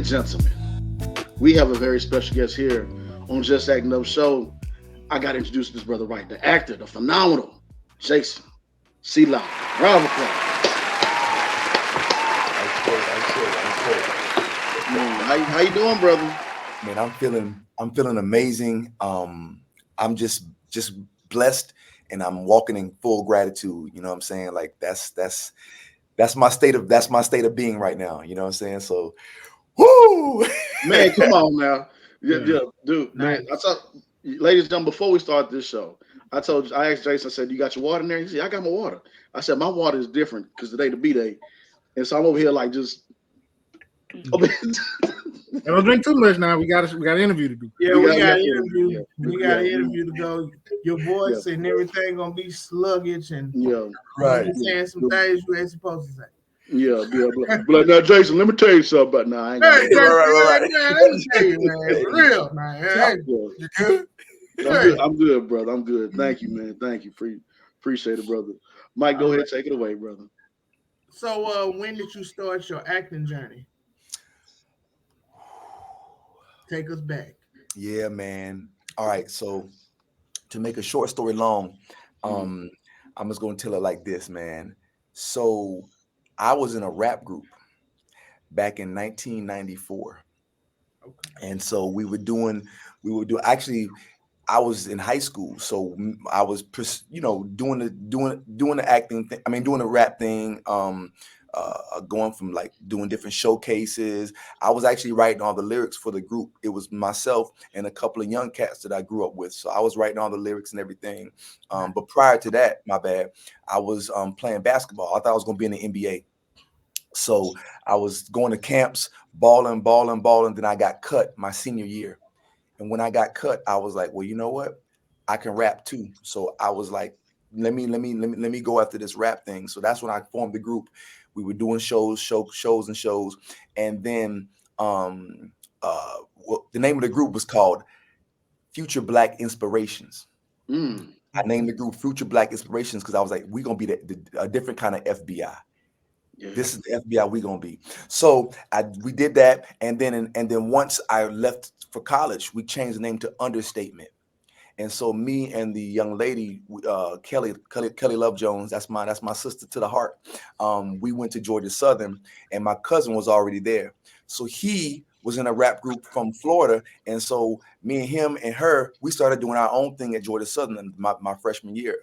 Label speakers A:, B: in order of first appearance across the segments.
A: gentlemen, we have a very special guest here on Just Acting Up Show. I got to introduce this brother right, the actor, the phenomenal Jason C. Loud. Round of applause. Man, how you doing, brother?
B: Man, I'm feeling amazing. I'm just blessed, and I'm walking in full gratitude. You know what I'm saying? Like that's my state of being right now. You know what I'm saying? So, whoo!
A: Man, come on now. Yeah,
C: Yeah.
A: dude, man.
C: Nice.
A: I told ladies and gentlemen, before we start this show, I asked Jason, I said, you got your water in there? He said, I got my water. I said, my water is different because today the B day. And so I'm over here like just
C: Don't drink too much now. We got an interview to do.
A: We
D: Yeah, we
A: got-
D: got
A: yeah,
D: an interview.
A: yeah,
D: We got an
A: yeah,
D: interview to go. Your voice and everything gonna be sluggish, and
A: yeah,
B: Right.
D: you saying some things you ain't supposed to say.
A: yeah. Be like, now, Jason, let me tell you something about now. I ain't gonna
D: Hey,
A: do
B: right.
D: man, let me tell you, man, for real, man. Hey,
A: that.
B: You good?
A: I'm good, brother. I'm good. Thank you, man. Thank you. Appreciate it, brother. Mike, go ahead, take it away, brother.
D: So, when did you start your acting journey? Take us back.
B: Yeah, man. All right. So, to make a short story long, I'm just gonna tell it like this, man. So, I was in a rap group back in 1994.
D: Okay.
B: And so we were doing actually I was in high school, so I was doing the acting thing. I mean, doing the rap thing, going from like doing different showcases. I was actually writing all the lyrics for the group. It was myself and a couple of young cats that I grew up with. So I was writing all the lyrics and everything. But prior to that, my bad, I was playing basketball. I thought I was going to be in the NBA. So I was going to camps, balling. Then I got cut my senior year. And when I got cut, I was like, well, you know what? I can rap too. So I was like, let me go after this rap thing. So that's when I formed the group. We were doing shows. And then the name of the group was called Future Black Inspirations.
A: Mm.
B: I named the group Future Black Inspirations because I was like, we're gonna be a different kind of FBI.
A: Yeah.
B: This is the FBI we gonna be. So we did that, and then once I left for college, we changed the name to Understatement. And so me and the young lady, Kelly Love Jones, that's my sister to the heart. We went to Georgia Southern, and my cousin was already there. So he was in a rap group from Florida, and so me and him and her, we started doing our own thing at Georgia Southern. Our freshman year,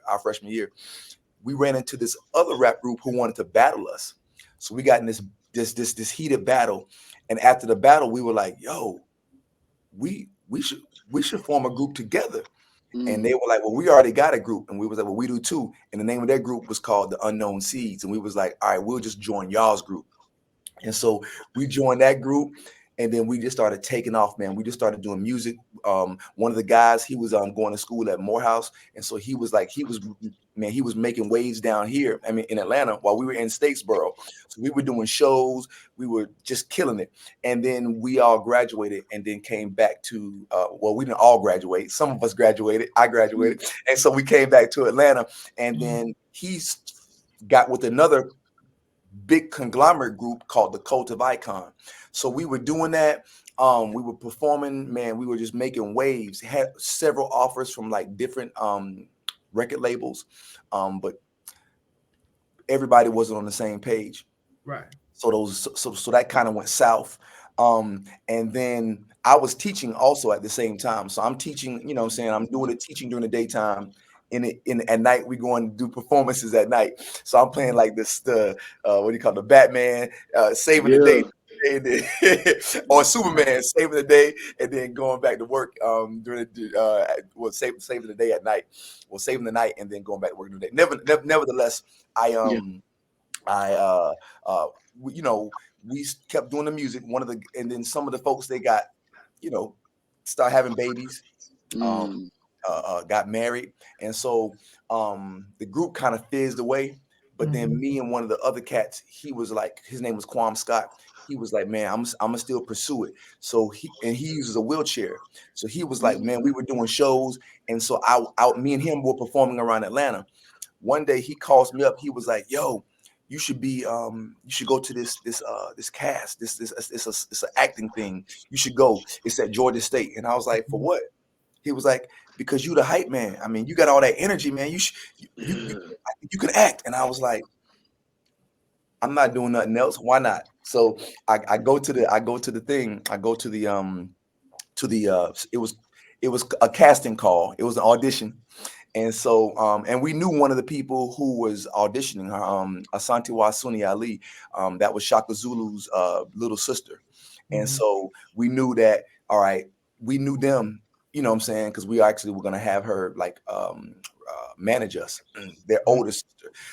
B: we ran into this other rap group who wanted to battle us. So we got in this heated battle, and after the battle, we were like, "Yo, we should form a group together." And they were like, well, we already got a group. And we was like, well, we do too. And the name of their group was called the Unknown Seeds. And we was like, all right, we'll just join y'all's group. And so we joined that group. And then we just started taking off, man. We just started doing music. One of the guys, he was going to school at Morehouse. And so he was making waves down here, I mean, in Atlanta while we were in Statesboro. So we were doing shows. We were just killing it. And then we all graduated and then came back to, we didn't all graduate. Some of us graduated. I graduated. And so we came back to Atlanta. And then he got with another big conglomerate group called the Cult of Icon. So we were doing that. We were performing, man. We were just making waves. Had several offers from like different record labels, but everybody wasn't on the same page.
D: Right.
B: So that kind of went south. And then I was teaching also at the same time. So I'm teaching, you know what I'm saying? I'm doing the teaching during the daytime. At night, we go and do performances at night. So I'm playing like the Batman, saving the day. Or Superman saving the day and then going back to work during saving the day at night, or saving the night and then going back to work during the day. Nevertheless, we kept doing the music. And then some of the folks, they got, start having babies, got married, and so the group kind of fizzed away. But then me and one of the other cats, his name was Quam Scott. He was like, man, I'm gonna still pursue it. So he uses a wheelchair. So he was like, man, we were doing shows, and so me and him were performing around Atlanta. One day he calls me up. He was like, yo, you should be you should go to this cast, it's an acting thing. You should go. It's at Georgia State. And I was like, for what? He was like, because you the hype man. I mean, you got all that energy, man. You can act. And I was like, I'm not doing nothing else. Why not? So I go to the thing. I go to the it was a casting call. It was an audition. And so, and we knew one of the people who was auditioning her, Asante Wasuni Ali, that was Shaka Zulu's little sister. And so we knew that, all right, we knew them, you know what I'm saying? Because we actually were going to have her like manage us, their older sister.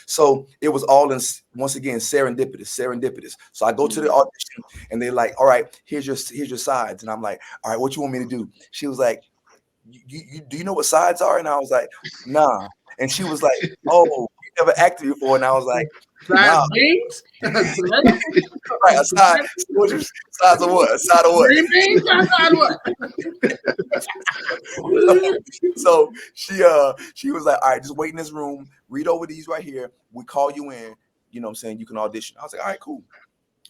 B: So it was all in, once again, serendipitous. So I go to the audition and they're like, all right, here's your sides. And I'm like, all right, what you want me to do? She was like, you do you know what sides are? And I was like, nah. And she was like, oh, you never acted before. And I was like, nah.
D: Beans?
B: Right, a side. Sides of what? A side of what?
D: Green beans? Side what?
B: So she was like, all right, just wait in this room, read over these right here. We call you in, you know what I'm saying? You can audition. I was like, all right, cool.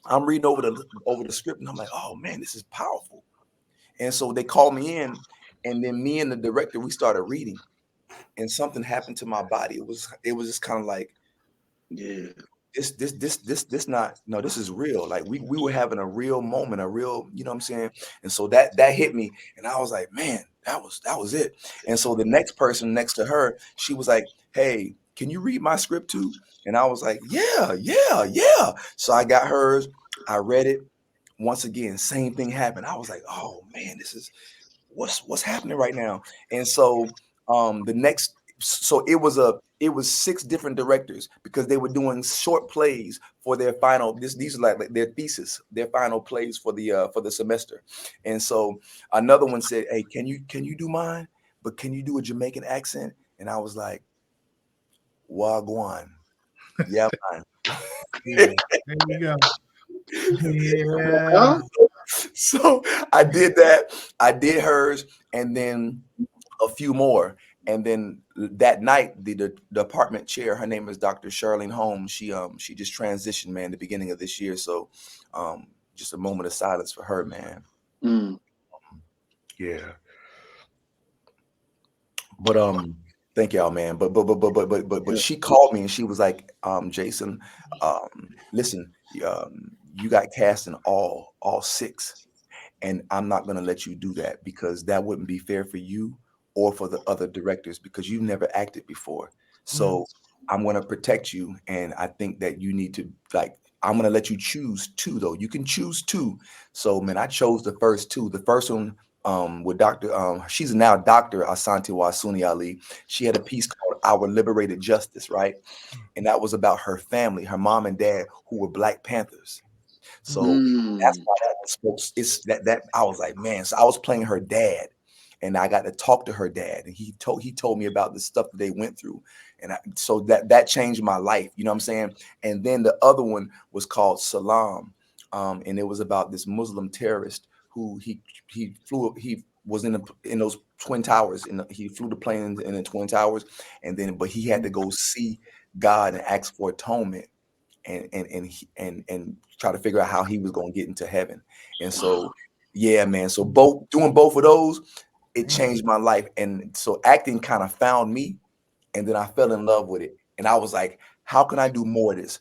B: I'm reading over the script and I'm like, oh man, this is powerful. And so they called me in, and then me and the director, we started reading, and something happened to my body. It was just kind of like,
A: yeah,
B: this not, no, this is real. Like we were having a real moment, a real, you know what I'm saying? And so that hit me, and I was like, man, that was it. And so the next person next to her, she was like, hey, can you read my script too? And I was like, yeah. So I got hers, I read it. Once again, same thing happened. I was like, oh man, this is what's happening right now. And so the next, so it was 6 different directors, because they were doing short plays for their final, these are like their thesis, their final plays for the semester. And so another one said, hey, can you do mine, but can you do a Jamaican accent? And I was like, wagwan. Yeah, man.
D: Yeah, there you go. Yeah.
B: So I did that. I did hers, and then a few more. And then that night, the department chair, her name is Dr. Charlene Holmes. She just transitioned, man, the beginning of this year. So just a moment of silence for her, man. Yeah. But thank y'all, man. But she called me and she was like, Jason, listen, you got cast in all 6. And I'm not going to let you do that, because that wouldn't be fair for you or for the other directors, because you've never acted before. So I'm going to protect you. And I think that you need to, like, I'm going to let you choose 2, though. You can choose 2. So, man, I chose the first 2. The first one with Dr. She's now Dr. Asante Wasuni Ali. She had a piece called Our Liberated Justice, right? And that was about her family, her mom and dad, who were Black Panthers. So that's why that one spoke. It's that I was like, man. So I was playing her dad, and I got to talk to her dad, and he told me about the stuff that they went through, and so that changed my life. You know what I'm saying? And then the other one was called Salam, and it was about this Muslim terrorist who he was in those Twin Towers, and he flew the plane in the Twin Towers, but he had to go see God and ask for atonement. And try to figure out how he was going to get into heaven. And so, yeah, man. So doing both of those, it changed my life. And so acting kind of found me, and then I fell in love with it. And I was like, how can I do more of this?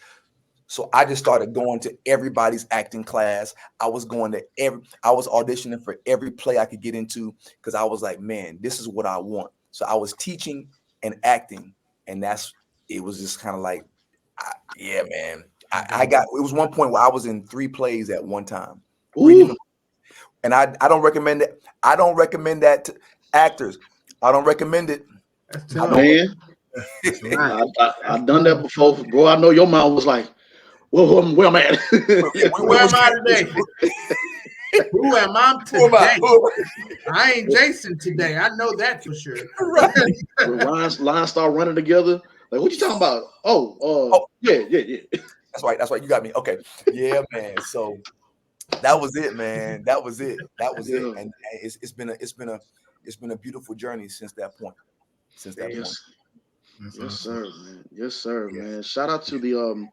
B: So I just started going to everybody's acting class. I was auditioning for every play I could get into, because I was like, man, this is what I want. So I was teaching and acting, and it was just kind of like, yeah, man. It was one point where I was in 3 plays at one time. And I don't recommend it. I don't recommend that to actors. I don't recommend it.
D: That's
B: I
D: tough.
B: don't
A: Man, I've done that before, bro. I know your mom was like, well, where am I at?
D: Where am I today? Who am I today? I ain't Jason today. I know that for sure.
B: Right.
A: When lines start running together, like, what you talking about? Oh, yeah.
B: That's right. You got me. Okay. Yeah, man. So that was it, man. That was it. And it's been a beautiful journey since that point. Since that point.
A: Yes, sir, man. Yes, sir, man. Shout out to the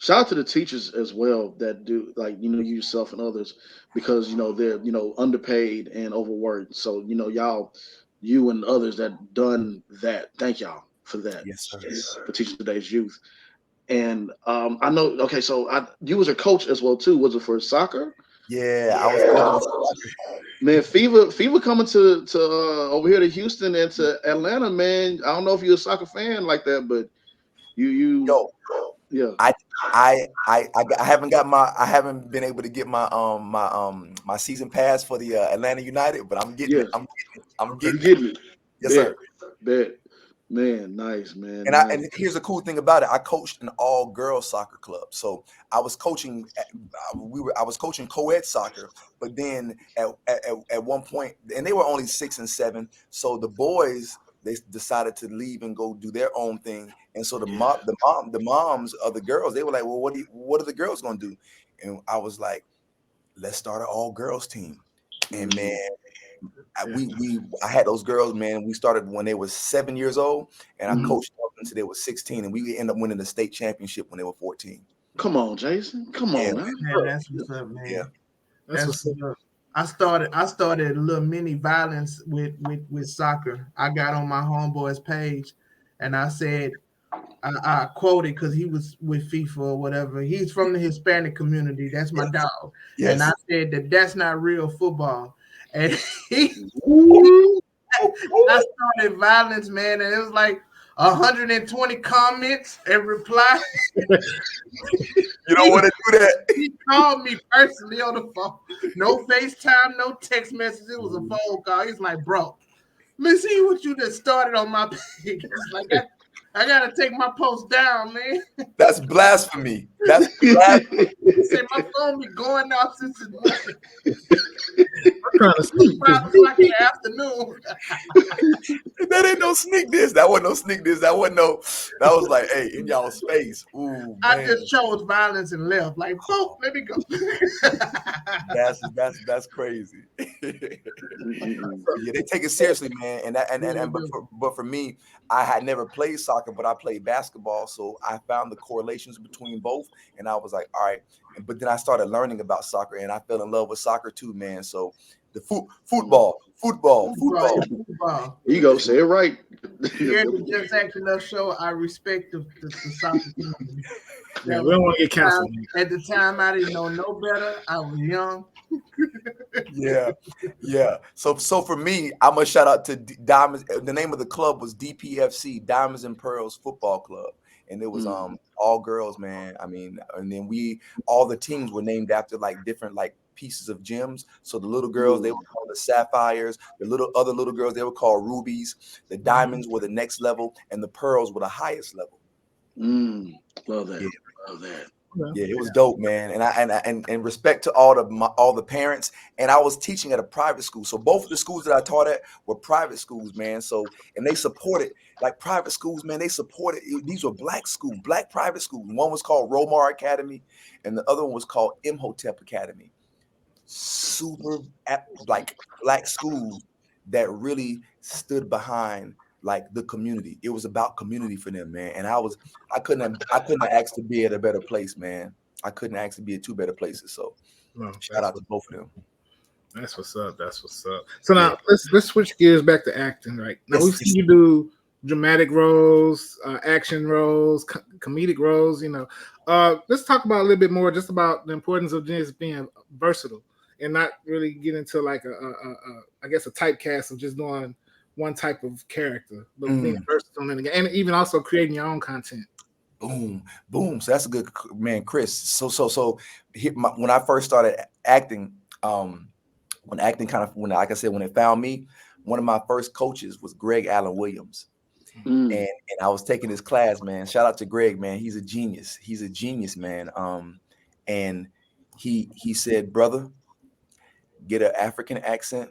A: Shout out to the teachers as well that do, like, you yourself and others, because they're underpaid and overworked. So y'all, you and others that done that. Thank y'all for that,
B: Yes, sir.
A: for teaching today's youth. And I know. Okay, so you was a coach as well too. Was it for soccer?
B: Yeah, I was coaching.
A: Man, fever coming to over here to Houston and to Atlanta, man. I don't know if you're a soccer fan like that, but you
B: Yo,
A: yeah.
B: I haven't got I haven't been able to get my season pass for the Atlanta United, but I'm getting
A: Yeah,
B: it. I'm
A: you
B: getting it.
A: getting it.
B: Yes, sir.
A: Bet. Man, nice, man.
B: And
A: Nice.
B: here's the cool thing about it. I coached an all girls soccer club, so I was coaching. I was coaching co-ed soccer, but then at one point, and they were only 6 and 7, so the boys they decided to leave and go do their own thing, and so the moms of the girls they were like, well, what are the girls gonna do? And I was like, let's start an all girls team, and man. I had those girls, man. We started when they were 7 years old, and I
A: Mhm.
B: coached them up until they were 16, and we ended up winning the state championship when they were 14.
A: Come on, Jason. Come
B: Yeah,
A: on now.
D: Man, that's what's up, man.
B: yeah,
C: That's
D: That's
C: what's
D: what's up. I started a little mini violence with soccer. I got on my homeboy's page, and I said I quoted because he was with FIFA or whatever. He's from the Hispanic community. That's my
B: yes,
D: dog, and I
B: yes.
D: said that's not real football. And he
A: Ooh.
D: I started violence, man, and it was like 120 comments and replies.
B: You don't
D: He,
B: want to do that.
D: he called me personally on the phone. No FaceTime, no text message. It was a phone call. He's like, bro, let me see what you just started on my page. It's like I gotta take my post down, man.
B: That's blasphemy. That's blasphemy.
D: He said my phone be going off since this morning,
C: I'm trying to sneak this.
D: 5 o'clock in the afternoon.
B: That ain't no sneak this. That wasn't no sneak this. That wasn't no. That was like, hey, in y'all's face. Ooh,
D: I
B: man.
D: just chose violence and left. Like, boom, let me go.
B: That's crazy. Yeah, they take it seriously, man. And that and but for me, I had never played soccer, but I played basketball, so I found the correlations between both, and I was like, all right. But then I started learning about soccer, and I fell in love with soccer too, man. So the football.
D: Football.
A: You go say it right.
D: Here at the Just Acting Up show, I respect the soccer community.
C: Yeah, we don't want to get canceled.
D: At the time, I didn't know no better. I was young.
B: Yeah. So for me, I'm gonna shout out to Diamonds. The name of the club was DPFC, Diamonds and Pearls Football Club, and it was all girls, man. I mean, and then all the teams were named after like different like pieces of gems. So the little girls they were called the sapphires. The other little girls they were called rubies. The diamonds were the next level, and the pearls were the highest level.
A: Love that.
B: Yeah.
A: Love that.
B: Yeah, it was dope, man. And respect to all the parents. And I was teaching at a private school, so both of the schools that I taught at were private schools, man. So and they supported like private schools, man. They supported these were black private schools. One was called Romar Academy, and the other one was called Imhotep Academy. Super like black schools that really stood behind like the community. It was about community for them, man. And I couldn't have asked to be at a better place, man. I couldn't ask to be at two better places. So shout out to both of them.
C: That's what's up. That's what's up. So now let's switch gears back to acting. Right now we've seen you do dramatic roles, action roles, comedic roles. Let's talk about a little bit more just about the importance of just being versatile and not really get into like I guess a typecast of just doing one type of character, but being versatile and even also creating your own content.
B: Boom. So that's a good man, Chris. So when I first started acting, when acting like I said, when it found me, one of my first coaches was Greg Allen Williams. And I was taking his class, man. Shout out to Greg, man. He's a genius. He's a genius, man. And he said, brother, get an African accent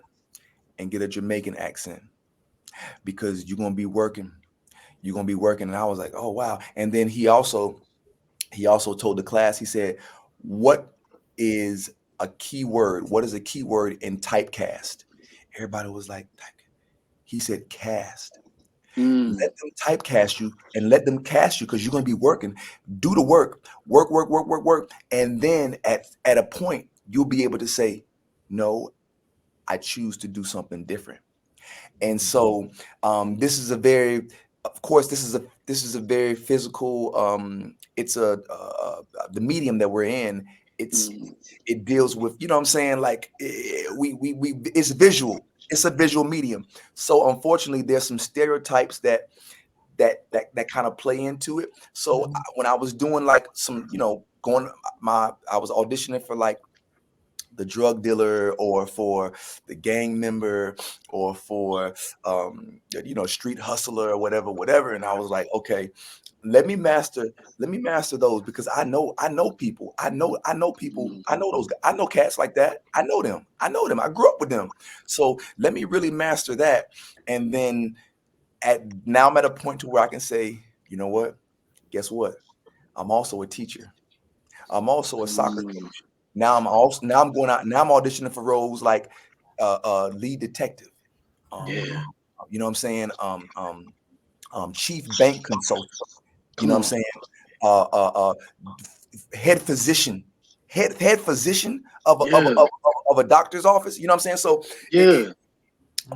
B: and get a Jamaican accent because you're gonna be working. You're gonna be working. And I was like, oh wow. And then he also told the class, he said, what is a key word? What is a key word in typecast? Everybody was like, he said cast. Let them typecast you and let them cast you because you're going to be working. Do the work, work, and then at a point you'll be able to say, "No, I choose to do something different." And so this is a very, of course, this is a very physical. It's the medium that we're in. It deals with, you know what I'm saying, like we it's visual. It's a visual medium. So unfortunately, there's some stereotypes that kind of play into it. So when I was doing like some, going I was auditioning for like the drug dealer or for the gang member or for street hustler or whatever, and I was like, okay, let me master those because I know people, I know people, I know those guys, I know cats like that, I know them, I grew up with them, so let me really master that. And then now I'm at a point to where I can say, you know what, guess what, I'm also a teacher, I'm also a soccer coach. Now I'm going out. Now I'm auditioning for roles like lead detective. Um,
A: Yeah.
B: you know what I'm saying? Chief bank consultant. You
A: Come
B: know what I'm
A: on.
B: saying? Uh, uh, uh, head physician. Head physician
A: Yeah.
B: of a doctor's office. You know what I'm saying? So
A: Yeah.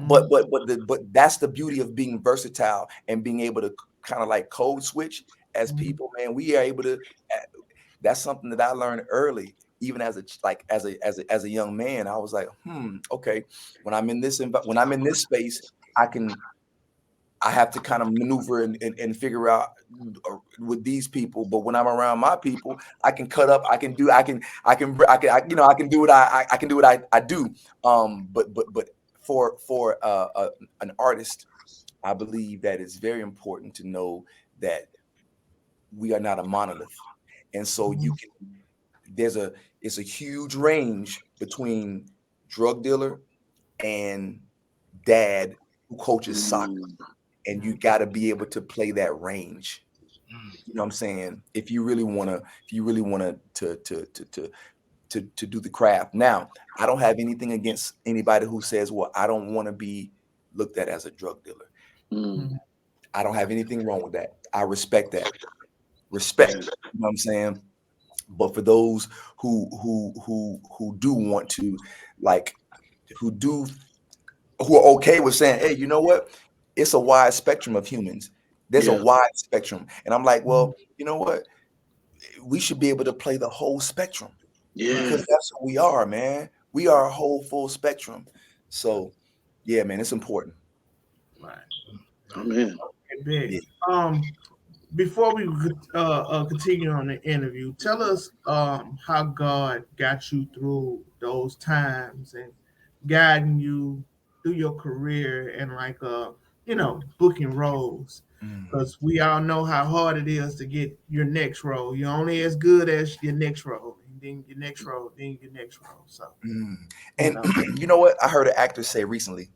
B: but that's the beauty of being versatile and being able to kind of like code switch as people, man. We are able to. That's something that I learned early, even as a young man. I was like, okay, when I'm in this space, I can I have to kind of maneuver and figure out with these people. But when I'm around my people, I can cut up. I can do what I can do what I do. But for an artist, I believe that it's very important to know that we are not a monolith, and so you can there's a it's a huge range between drug dealer and dad who coaches soccer, and you got to be able to play that range. You know what I'm saying? If you really want to do the craft. Now, I don't have anything against anybody who says, "Well, I don't want to be looked at as a drug dealer."
A: Mm.
B: I don't have anything wrong with that. I respect that. Respect. You know what I'm saying? But for those who do want to, like, who do who are okay with saying, hey, you know what, it's a wide spectrum of humans, there's a
A: Yeah.
B: wide spectrum, and I'm like, well, you know what, we should be able to play the whole spectrum
A: Yeah.
B: because that's who we are, man. We are a whole full spectrum. So yeah, man, it's important.
D: Right.
A: Amen.
D: Okay, big.
B: Yeah.
D: Before we continue on the interview, tell us how God got you through those times and guiding you through your career and like booking roles.
B: Mm,
D: Because we all know how hard it is to get your next role. You're only as good as your next role, and then your next role, then your next role. So
B: mm.
D: you
B: And
D: know,
B: you know what, I heard an actor say recently,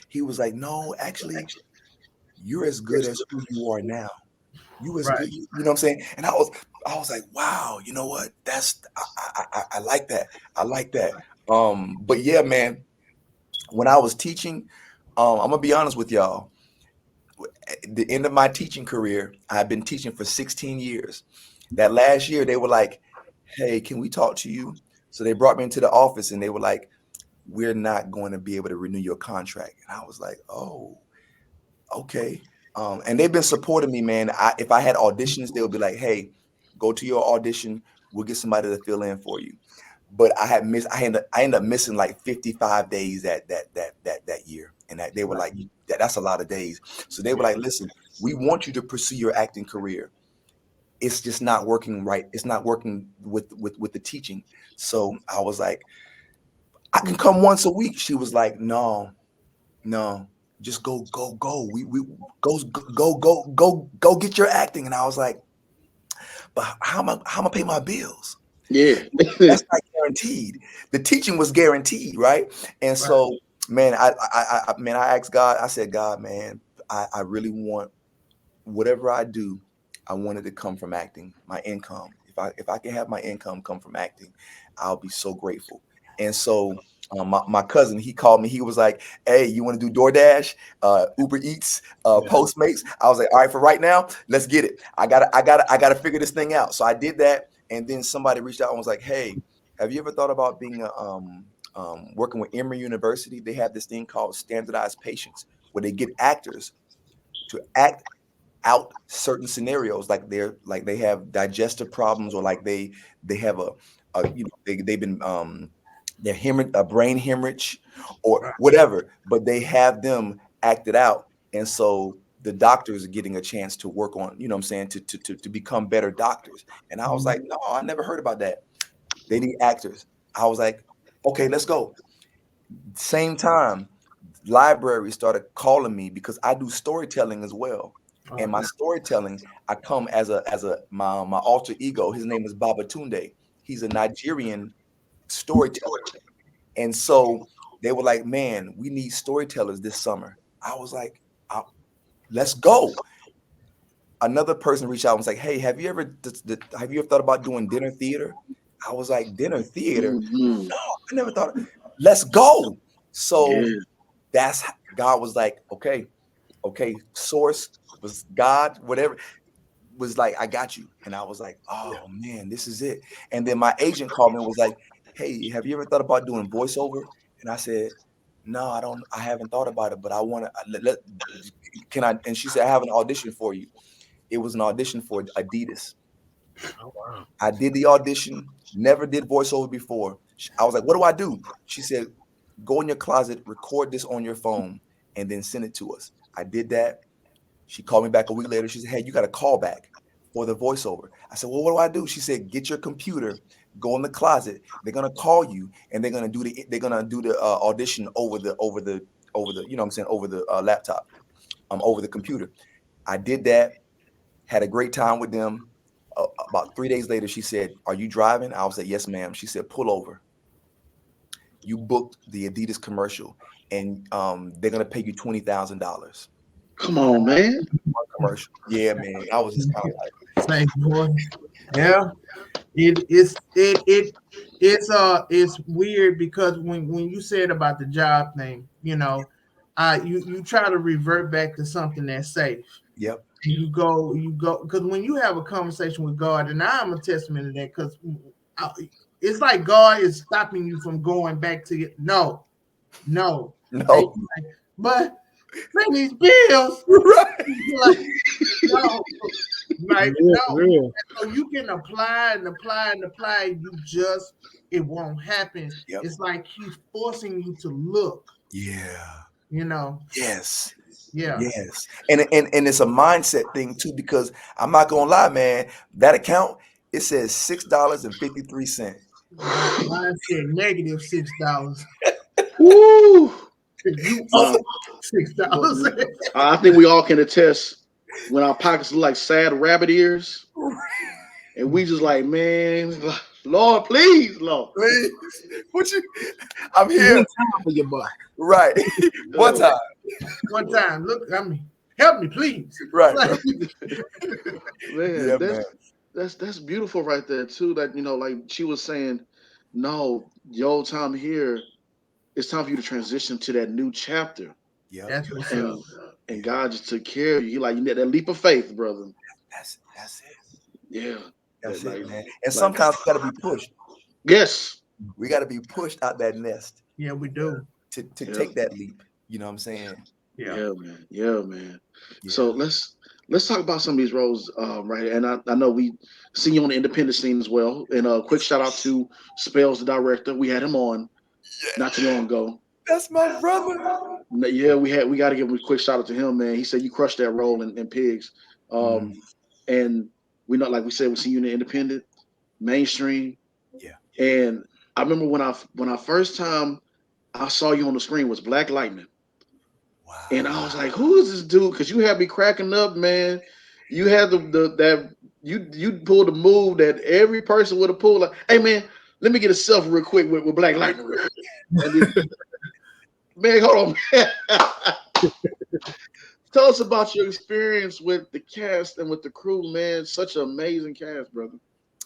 B: he was like, no, actually, you're as good as who you are now. You as
D: right?
B: good, you know what I'm saying? And I was like, wow, you know what? I like that. I like that. But yeah, man, when I was teaching, I'm gonna be honest with y'all. At the end of my teaching career, I've been teaching for 16 years. That last year, they were like, hey, can we talk to you? So they brought me into the office and they were like, we're not going to be able to renew your contract. And I was like, oh, okay. And they've been supporting me, man. If I had auditions, they would be like, "Hey, go to your audition. We'll get somebody to fill in for you." But I ended up missing like 55 days that year, and they were like, "That's a lot of days." So they were like, "Listen, we want you to pursue your acting career. It's just not working right. It's not working with the teaching." So I was like, "I can come once a week." She was like, "No, no, just go. We go get your acting." And I was like, but how am I pay my bills?
A: Yeah.
B: That's not guaranteed. The teaching was guaranteed, right? And
D: Right.
B: so, man, I asked God. I said, God, man, I really want whatever I do. I want it to come from acting. My income. If I can have my income come from acting, I'll be so grateful. And so, My cousin, he called me. He was like, "Hey, you want to do DoorDash, Uber Eats, Postmates?" I was like, "All right, for right now, let's get it. I gotta figure this thing out." So I did that, and then somebody reached out and was like, "Hey, have you ever thought about being working with Emory University? They have this thing called standardized patients, where they get actors to act out certain scenarios, like they have digestive problems, or like they have they've been they're a brain hemorrhage or
D: Right.
B: whatever, but they have them acted out, and so the doctors are getting a chance to work on, you know what I'm saying, to become better doctors." And I was like, "No, I never heard about that. They need actors." I was like, "Okay, let's go." Same time, libraries started calling me because I do storytelling as well. And my
D: Okay.
B: storytelling, I come as my alter ego. His name is Babatunde. He's a Nigerian storyteller. And so they were like, "Man, we need storytellers this summer." I was like, "Let's go." Another person reached out and was like, "Hey, have you ever thought about doing dinner theater?" I was like, "Dinner theater?
A: Mm-hmm.
B: No, I never thought. Let's go." So
A: Yeah.
B: that's God was like, okay, source was God, whatever, was like, "I got you." And I was like, "Oh man, this is it." And then my agent called me and was like, "Hey, have you ever thought about doing voiceover?" And I said, "No, I haven't thought about it, but I want to, can I?" And she said, "I have an audition for you." It was an audition for Adidas.
C: Oh wow.
B: I did the audition, never did voiceover before. I was like, "What do I do?" She said, "Go in your closet, record this on your phone, and then send it to us." I did that. She called me back a week later. She said, "Hey, you got a call back for the voiceover." I said, "Well, what do I do?" She said, "Get your computer, go in the closet. They're gonna call you, and they're gonna do the audition over the you know what I'm saying, over the laptop, over the computer." I did that. Had a great time with them. About 3 days later, she said, "Are you driving?" I was like, "Yes, ma'am." She said, "Pull over. You booked the Adidas commercial, and they're gonna pay you $20,000
A: Come on, man.
B: for a commercial." Yeah, man. I was just kind of like,
D: Thank you, boy. Yeah. It's weird because when you said about the job thing, you try to revert back to something that's safe.
B: "Yep,
D: You go because when you have a conversation with God, and I'm a testament to that, because it's like God is stopping you from going back to it. No, no. Hey,
B: no,
D: but pay these bills.
B: right,
D: Like, no, like
C: Yeah,
D: no.
C: for real.
D: So you can apply and apply and apply. It won't happen.
B: yep,
D: It's like he's forcing you to look.
B: yeah,
D: You know,
B: yes."
D: yeah.
B: Yes. And it's a mindset thing too, because I'm not gonna lie, man. That account, it says $6.53.
D: Mine said -$6.
A: Woo.
D: You
A: Nah,
D: owe $6.
A: I think we all can attest when our pockets look like sad rabbit ears, and we just like, man, Lord, please, Lord.
B: Please, what you? I'm
C: One
B: here,
C: time for your boy.
B: right? One
A: Oh,
B: time,
D: One time, look, help me, please.
B: right?
D: Like,
A: man,
B: Yeah, man.
A: that's beautiful right there too. That like she was saying, no, your time here, it's time for you to transition to that new chapter.
B: Yep.
D: that's what's up.
A: And
B: Yeah.
A: God just took care of you. He like, you need that leap of faith, brother.
B: That's it.
A: Yeah.
B: That's it,
A: Like
B: man. And
A: like
B: sometimes we got to be pushed.
A: yes.
B: We got to be pushed out that nest
D: Yeah, we do.
B: to
A: Yeah.
B: take that leap. You know what I'm saying?
D: Yeah.
A: Yeah, man. Yeah, man. So
B: Yeah.
A: let's talk about some of these roles, right? And I know we see you on the independent scene as well. And a quick shout out to Spells, the director. We had him on not too long ago.
B: That's my brother.
A: Yeah, we got to give him a quick shout out to him, man. He said you crushed that role in Pigs.
B: Mhm.
A: And we know, like we said, we see you in the independent, mainstream.
B: Yeah.
A: And I remember when I first time I saw you on the screen was Black Lightning. And I was
B: Wow.
A: like, who is this dude? Because you had me cracking up, man. You had that you pulled a move that every person would have pulled. Like, hey man, let me get a selfie real quick with Black Lightning. And then, man, hold on, man. Tell us about your experience with the cast and with the crew, man. Such an amazing cast, brother.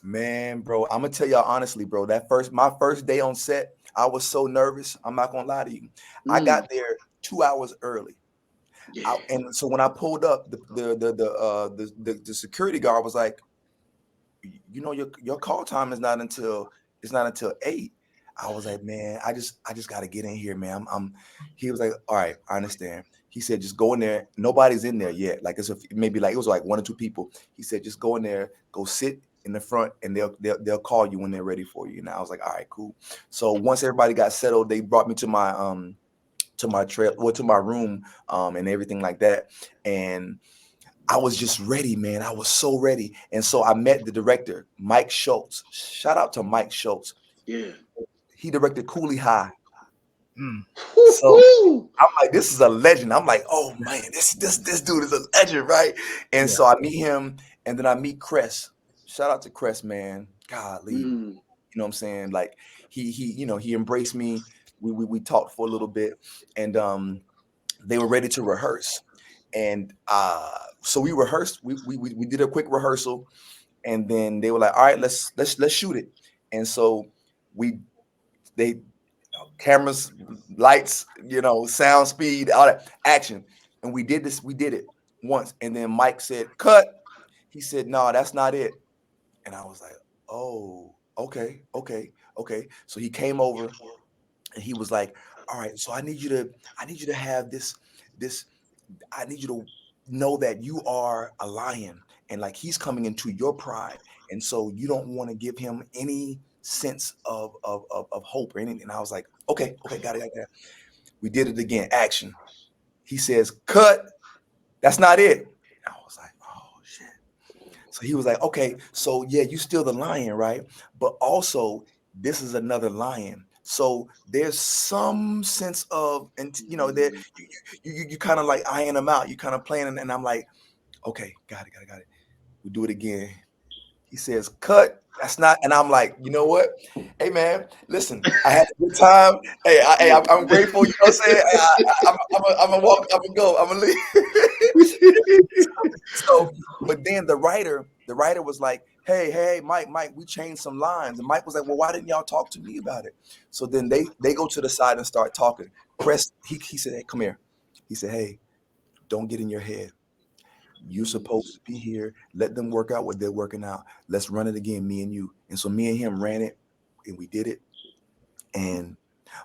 B: Man, bro, I'm gonna tell y'all honestly, bro. My first day on set, I was so nervous. I'm not gonna lie to you. I
A: Mm.
B: got there 2 hours early.
A: Yeah.
B: And so when I pulled up, the security guard was like, you know, your call time is not until 8. I was like, man, I just got to get in here, man. He was like, all right, I understand. He said, just go in there. Nobody's in there yet. Like maybe like it was like 1 or 2 people. He said, just go in there, go sit in the front, and they'll call you when they're ready for you. And I was like, all right, cool. So once everybody got settled, they brought me to my room, and everything like that. And I was just ready, man. I was so ready. And so I met the director, Mike Schultz. Shout out to Mike Schultz.
A: Yeah.
B: He directed Cooley High.
C: Mm.
B: So
A: Woo-hoo!
B: I'm like, this is a legend. I'm like, oh man, this dude is a legend, right? And so I meet him, and then I meet Cress. Shout out to Cress, man. Golly, you
A: Mm.
B: know what I'm saying? Like he embraced me. We talked for a little bit, and they were ready to rehearse. And so we rehearsed. We did a quick rehearsal, and then they were like, "All right, let's shoot it." And so they cameras, lights, sound, speed, all that, action, and we did this. We did it once, and then Mike said, "Cut." He said, "No, that's not it." And I was like, "Oh, okay, okay, okay." So he came over, and he was like, "All right, so I need you to have this. I need you to know that you are a lion, and like he's coming into your pride, and so you don't want to give him any sense of hope or anything." And I was like, okay, got it, got it. We did it again. Action. He says, "Cut. That's not it." And I was like, oh shit. So he was like, okay, so yeah, you still the lion, right? But also, this is another lion. So there's some sense of, and there you kind of like eyeing them out. You kind of playing, and I'm like, okay, got it. We do it again. He says, "Cut." That's not, and I'm like, you know what? Hey man, listen, I had a good time. I'm grateful. You know what I'm saying? I'm gonna walk. I'm gonna go. I'm gonna leave. So, but then the writer was like, hey, Mike, we changed some lines. And Mike was like, well, why didn't y'all talk to me about it? So then they go to the side and start talking. Crest, he said, hey, come here. He said, hey, don't get in your head. You're supposed to be here. Let them work out what they're working out. Let's run it again, me and you. And so me and him ran it, and we did it. And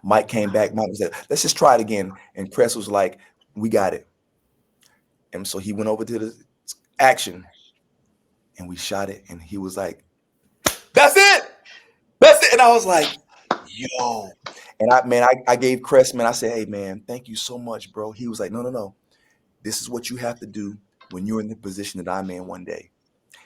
B: Mike came back. Mike was like, let's just try it again. And Crest was like, we got it. And so he went over to the action, and we shot it. And he was like, that's it. That's it. And I was like, yo. And I gave Crest, man, I said, hey, man, thank you so much, bro. He was like, no. This is what you have to do when you're in the position that I'm in one day.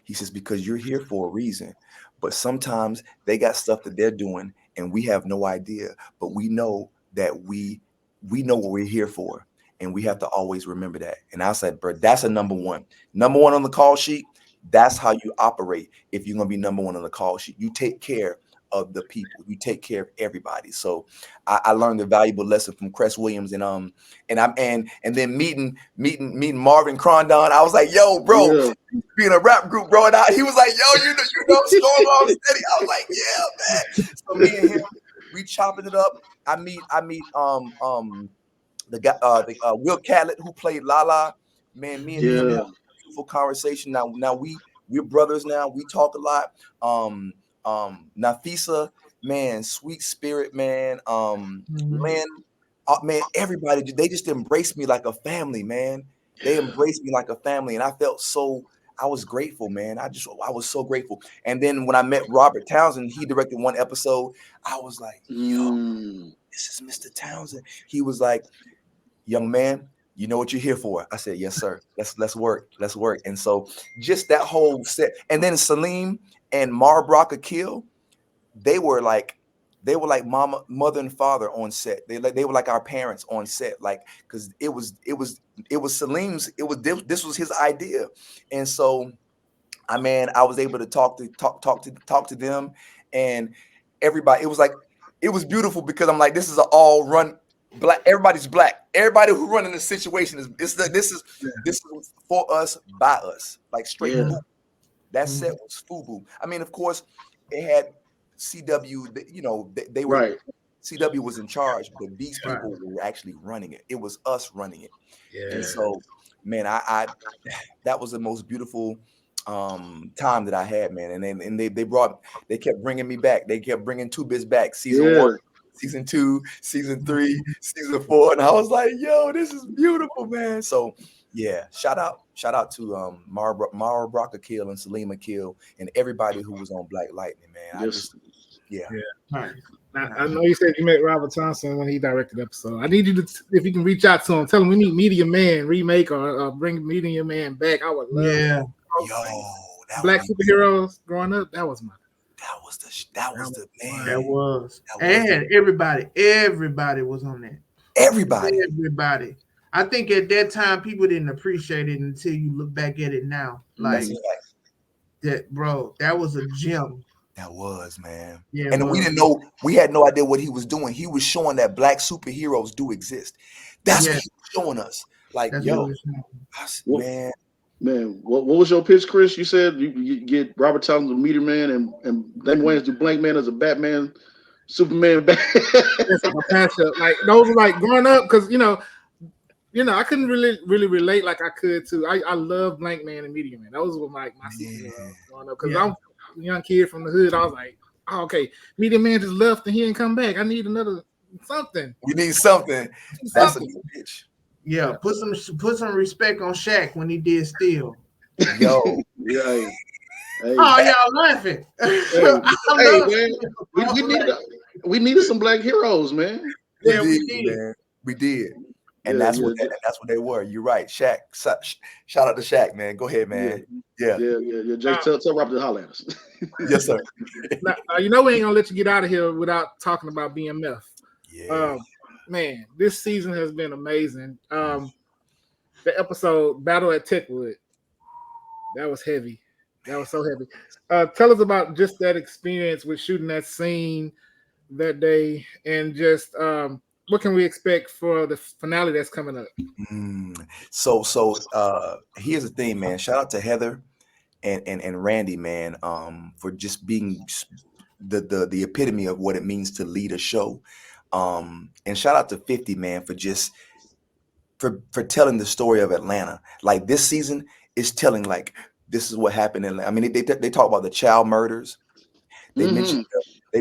B: He says, because you're here for a reason. But sometimes they got stuff that they're doing and we have no idea. But we know that we know what we're here for. And we have to always remember that. And I said, bro, that's a number one. Number one on the call sheet. That's how you operate if you're going to be number one on the call sheet. You take care of the people. You take care of everybody. So I learned a valuable lesson from Cress Williams, and then meeting Marvin Crondon. I was like, yo, bro,
A: Yeah.
B: being a rap group, bro. And he was like, yo, Storm on steady. I was like, yeah, man. So me and him, we chopping it up. I meet the guy, Will Catlett, who played Lala. Man, me and him
A: Yeah.
B: have a beautiful conversation. Now we're brothers now. We talk a lot. Nafisa, man, sweet spirit, man. Lynn, man, everybody, they just embraced me like a family, man. They embraced me like a family, and I was grateful, man. I was so grateful. And then when I met Robert Townsend, he directed one episode. I was like, yo,
A: Mm.
B: this is Mr. Townsend. He was like, young man, you know what you're here for. I said, yes, sir. Let's work. Let's work. And so just that whole set. And then Salim and Marbrock Akil, they were like mother and father on set. They were like our parents on set, like, because it was Salim's, this was his idea. And so I was able to talk to them, and everybody. It was beautiful because I'm like, this is an all run black. Everybody's black. Everybody who running the situation this is for us, by us, like straight.
A: Yeah.
B: That set was FUBU. I mean, of course, it had CW. They were
A: Right.
B: CW was in charge, but these
D: Right.
B: people were actually running it. It was us running it.
C: Yeah.
B: And so, man, I that was the most beautiful time that I had, man. And they kept bringing me back. They kept bringing 2 Bits back. Season 1, season 2, season 3, season 4, and I was like, yo, this is beautiful, man. So yeah, shout out to Mara Brock Akil and Salim Akil and everybody who was on Black Lightning, man. I just
D: Nice.
C: Now, I know you said you met Robert Thompson when he directed the episode. I need you to, if you can reach out to him, tell him we need Media Man remake or bring Media Man back. I would love.
D: Yeah.
B: Yo,
C: Black superheroes growing up. That was
B: the man.
D: That was. And everybody was on that. Everybody. I think at that time people didn't appreciate it until you look back at it now. Like that, bro. That was a gem.
B: That was, man.
D: Yeah,
B: and we didn't know. We had no idea what he was doing. He was showing that black superheroes do exist. That's what he was showing us. Like, man.
A: Man, what was your pitch, Chris? You said you get Robert Townsend as Meteor Man and Damon Wayans do Blank Man as a Batman, Superman.
C: Like those were like growing up because you know I couldn't really relate like I could to. I love Blank Man and Meteor Man. Those were my superheroes growing up because I'm a young kid from the hood. I was like, oh, okay, Meteor Man just left and he ain't come back. I need another something.
B: You need something. That's a good pitch.
D: Yeah, put some respect on Shaq when he did Steel.
B: Yo,
A: hey.
D: Oh, y'all laughing?
A: We needed some black heroes, man.
D: Yeah, we did.
B: Man. We did, and that's what they were. You're right, Shaq. Shout out to Shaq, man. Go ahead, man. Yeah.
A: Jake, tell Robert to holler at us.
B: Yes, sir.
C: Now, we ain't gonna let you get out of here without talking about BMF.
B: Yeah.
C: Man, this season has been amazing. The episode Battle at Techwood, that was heavy. That was so heavy. Tell us about just that experience with shooting that scene that day, and just what can we expect for the finale that's coming up?
B: So here's the thing, man. Shout out to Heather and Randy, man, for just being the epitome of what it means to lead a show. And shout out to 50, man, for telling the story of Atlanta. Like this season is telling like this is what happened in Atlanta. I mean, they talk about the child murders. They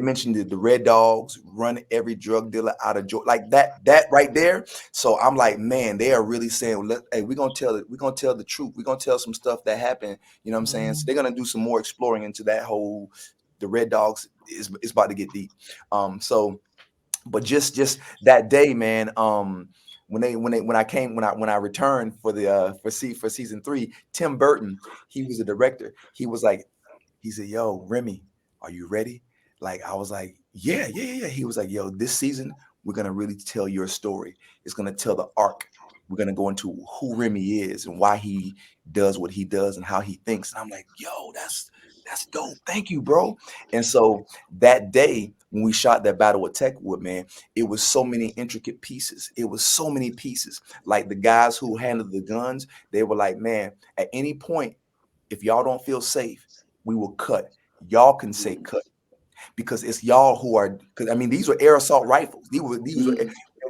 B: mentioned the Red Dogs run every drug dealer out of Georgia, like that right there. So I'm like, man, they are really saying, hey, we're gonna tell the truth. We're gonna tell some stuff that happened. You know what I'm saying? So they're gonna do some more exploring into that whole. The Red Dogs is about to get deep. But just that day, man. When I returned for season 3, Tim Burton, he was the director. He said, "Yo, Remy, are you ready?" Like I was like, "Yeah." He was like, "Yo, this season we're gonna really tell your story. It's gonna tell the arc. We're gonna go into who Remy is and why he does what he does and how he thinks." And I'm like, "Yo, that's dope. Thank you, bro." And so that day when we shot that Battle at Techwood, man, it was so many intricate pieces. It was so many pieces. Like the guys who handled the guns, they were like, man, at any point, if y'all don't feel safe, we will cut. Y'all can say cut because it's y'all who are. Because I mean, these were air assault rifles. These were.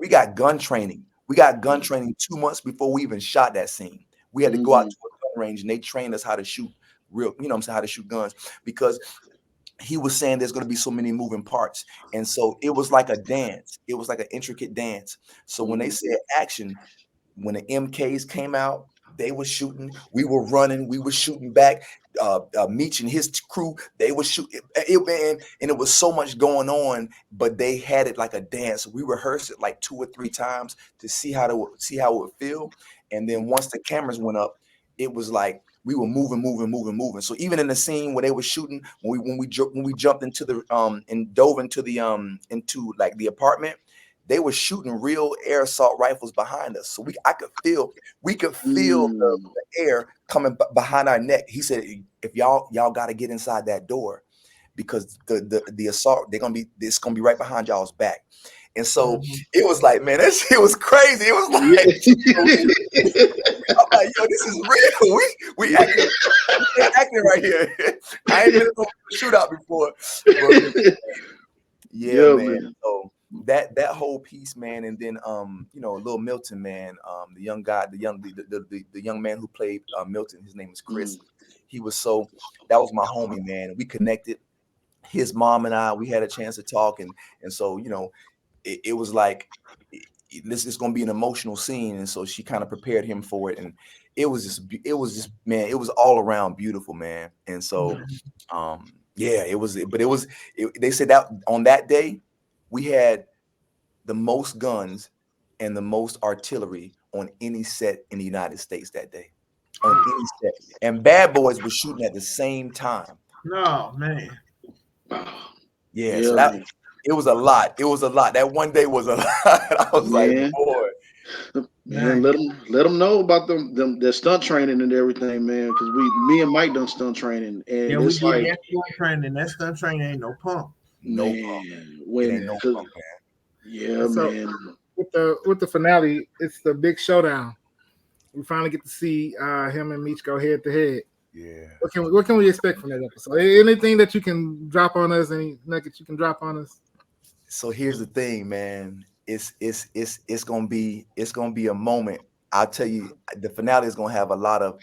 B: We got gun training. We got gun training 2 months before we even shot that scene. We had to go out to a gun range and they trained us how to shoot how to shoot guns, because he was saying there's going to be so many moving parts. And so it was like a dance. It was like an intricate dance. So when they said action, when the MKs came out, they were shooting, we were running, we were shooting back. Meech and his crew, they were shooting and it was so much going on, but they had it like a dance. We rehearsed it like 2 or 3 times to see how it would feel. And then once the cameras went up, it was like we were moving. So even in the scene where they were shooting, when we jumped into the and dove into the into like the apartment, they were shooting real air assault rifles behind us. So we could feel the air coming behind our neck. He said, if y'all got to get inside that door, because the assault it's gonna be right behind y'all's back. And so it was like, man, that shit was crazy. It was like, I'm like, yo, this is real. We acting right here. I ain't been in a shootout before. But, yeah, man. So that whole piece, man, and then Lil Milton, man, the young guy, the young man who played Milton, his name is Chris.
A: Mm.
B: He was so that was my homie, man. We connected. His mom and I, we had a chance to talk, and so it was like this is going to be an emotional scene, and so she kind of prepared him for it, and it was just man, it was all around beautiful, man. And so yeah, they said that on that day we had the most guns and the most artillery on any set in the United States that day, on any set, and Bad Boys was shooting at the same time.
D: No, man.
B: Yeah, so
A: Yeah,
B: that it was a lot. It was a lot. That one day was a lot. I was like,
A: man.
B: boy,
A: Man,
D: Dang.
A: let them know about them their stunt training and everything, man. Because me and Mike done stunt training,
D: Yeah,
A: and
D: we
A: it's
D: did
A: like,
D: that stunt training. That stunt training ain't no pump.
B: no pump.
A: man,
B: It ain't no
A: cause
B: pump, man.
A: yeah,
C: And so
A: man,
C: with the finale, it's the big showdown. We finally get to see him and Meech go head to head.
B: Yeah.
C: What can we expect from that episode? Anything that you can drop on us? Any nuggets you can drop on us?
B: So here's the thing, man. It's gonna be a moment. I'll tell you, the finale is gonna have a lot of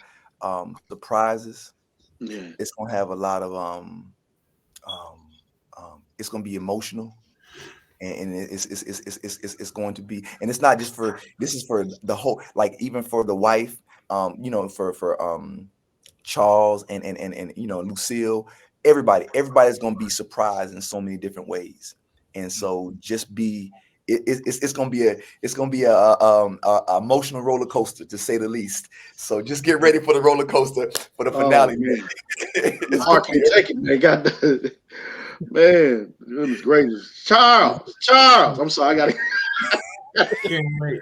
B: surprises.
A: yeah.
B: It's gonna have a lot of it's gonna be emotional. And it's going to be, and it's not just for this is for the whole, like even for the wife, for Charles and Lucille, everybody's gonna be surprised in so many different ways. And so just be it's gonna be a emotional roller coaster, to say the least. So just get ready for the roller coaster for the
A: Oh
B: finale, man.
A: man, my
B: It's gonna
A: heart
B: be
A: can't take it, man. God, man, goodness gracious, Charles. I'm sorry, I
D: Can't wait.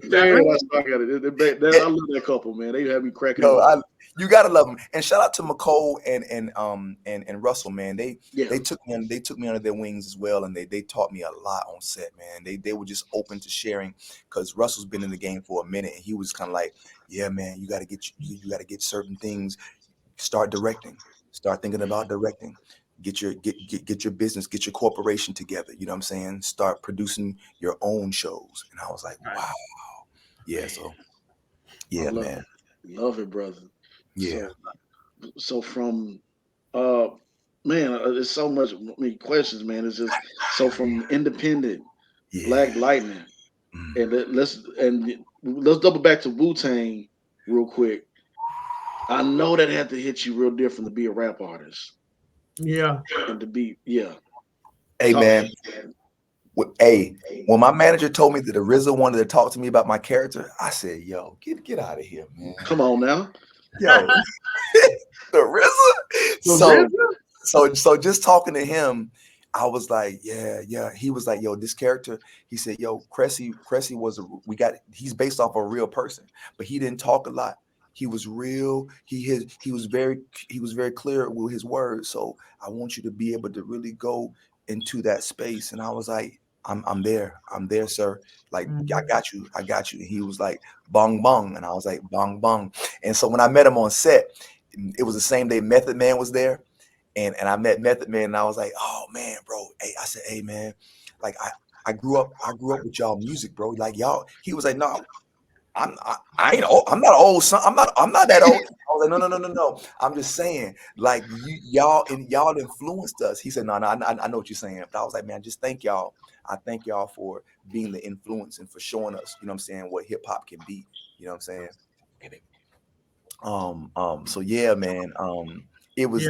A: man, I got it. I love that couple, man. They had me cracking
B: Yo,
A: up.
B: you gotta love them. And shout out to McCole and Russell, man. They
A: Yeah,
B: they took me under their wings as well, and they taught me a lot on set, man. They were just open to sharing, because Russell's been in the game for a minute, and he was kind of like, yeah, man, you gotta get certain things. Start directing. Start thinking about directing. Get your business, get your corporation together. You know what I'm saying? Start producing your own shows. And I was like,
D: Right.
B: wow, yeah.
A: man,
B: So
A: I
B: yeah, man,
A: love it, brother.
B: yeah,
A: So from uh man, there's so much questions, man. It's just so from independent
B: yeah.
A: Black Lightning,
B: Mm.
A: and let's double back to Wu Tang real quick. I know that had to hit you real different to be a rap artist
D: Yeah.
A: and to be yeah.
B: Hey
A: Talk to
B: man,
A: me.
B: hey, when my manager told me that the RZA wanted to talk to me about my character, I said, "Yo, get out of here, man.
A: Come on now.
B: Yo, the RZA."
D: So
B: So
D: RZA?
B: so just talking to him, I was like, yeah, yeah. He was like, yo, this character. He said, yo, Cressy was he's based off a real person, but he didn't talk a lot. He was real. He was very clear with his words. So I want you to be able to really go into that space. And I was like, I'm there. I'm there, sir. Like, I
D: Mhm.
B: got you. I got you. And he was like, bong bong. And I was like, bong bong. And so when I met him on set, it was the same day Method Man was there. And I met Method Man, and I was like, oh man, bro. Hey, I said, hey man, like I grew up with y'all music, bro. Like y'all, he was like, no, I ain't old. I'm not old, son. I'm not that old. I was like, no. I'm just saying, like y'all influenced us. He said, no, I know what you're saying. But I was like, man, just thank y'all. I thank y'all for being the influence and for showing us, you know what I'm saying, what hip hop can be. You know what I'm saying? Okay, baby. So yeah, man.
D: Yeah.
B: It was